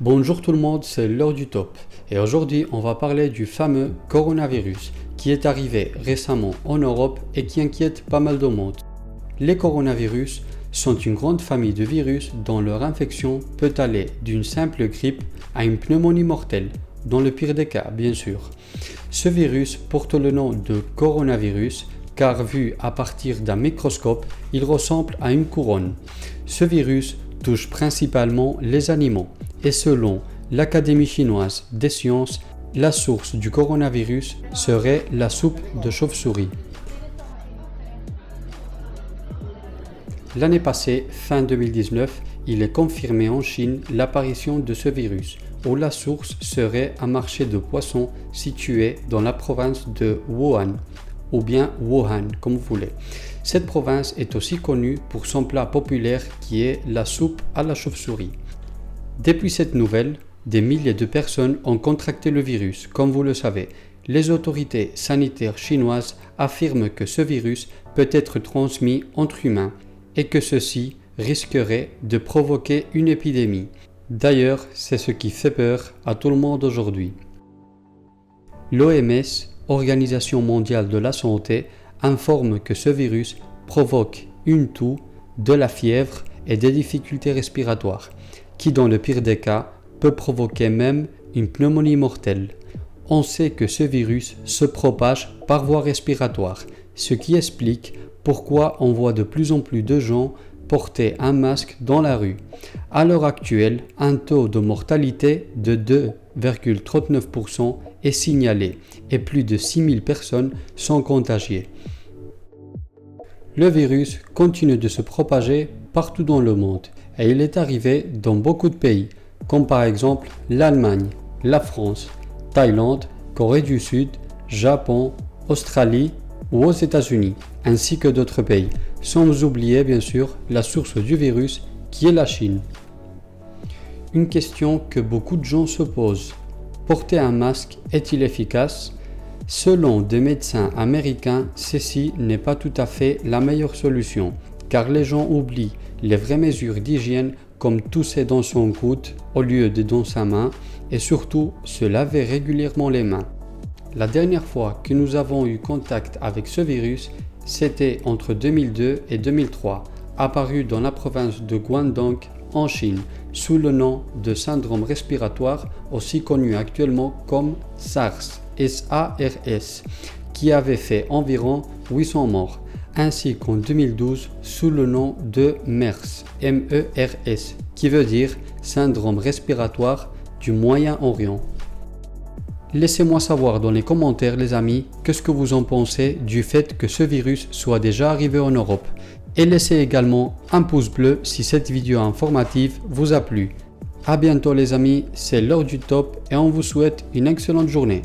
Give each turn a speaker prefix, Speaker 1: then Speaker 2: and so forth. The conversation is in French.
Speaker 1: Bonjour tout le monde, c'est l'heure du top et aujourd'hui on va parler du fameux coronavirus qui est arrivé récemment en Europe et qui inquiète pas mal de monde. Les coronavirus sont une grande famille de virus dont leur infection peut aller d'une simple grippe à une pneumonie mortelle, dans le pire des cas bien sûr. Ce virus porte le nom de coronavirus car vu à partir d'un microscope, il ressemble à une couronne. Ce virus touche principalement les animaux et selon l'Académie chinoise des sciences, la source du coronavirus serait la soupe de chauve-souris. L'année passée, fin 2019, il est confirmé en Chine l'apparition de ce virus, où la source serait un marché de poissons situé dans la province de Wuhan, ou bien Wuhan, comme vous voulez. Cette province est aussi connue pour son plat populaire qui est la soupe à la chauve-souris. Depuis cette nouvelle, des milliers de personnes ont contracté le virus, comme vous le savez. Les autorités sanitaires chinoises affirment que ce virus peut être transmis entre humains et que ceci risquerait de provoquer une épidémie. D'ailleurs, c'est ce qui fait peur à tout le monde aujourd'hui. L'OMS, Organisation mondiale de la santé, informe que ce virus provoque une toux, de la fièvre et des difficultés respiratoires, qui dans le pire des cas peut provoquer même une pneumonie mortelle. On sait que ce virus se propage par voie respiratoire, ce qui explique pourquoi on voit de plus en plus de gens porter un masque dans la rue. À l'heure actuelle, un taux de mortalité de 2,39% est signalé et plus de 6000 personnes sont contagiées. Le virus continue de se propager partout dans le monde et il est arrivé dans beaucoup de pays, comme par exemple l'Allemagne, la France, Thaïlande, Corée du Sud, Japon, Australie ou aux États-Unis, ainsi que d'autres pays, sans oublier bien sûr la source du virus qui est la Chine. Une question que beaucoup de gens se posent, porter un masque est-il efficace ? Selon des médecins américains, ceci n'est pas tout à fait la meilleure solution, car les gens oublient les vraies mesures d'hygiène comme tousser dans son coude au lieu de dans sa main et surtout se laver régulièrement les mains. La dernière fois que nous avons eu contact avec ce virus, c'était entre 2002 et 2003, apparu dans la province de Guangdong en Chine, sous le nom de syndrome respiratoire, aussi connu actuellement comme SARS, SARS, qui avait fait environ 800 morts, ainsi qu'en 2012 sous le nom de MERS, MERS, qui veut dire syndrome respiratoire du Moyen-Orient. Laissez-moi savoir dans les commentaires les amis, qu'est-ce que vous en pensez du fait que ce virus soit déjà arrivé en Europe. Et laissez également un pouce bleu si cette vidéo informative vous a plu. A bientôt les amis, c'est l'heure du top et on vous souhaite une excellente journée.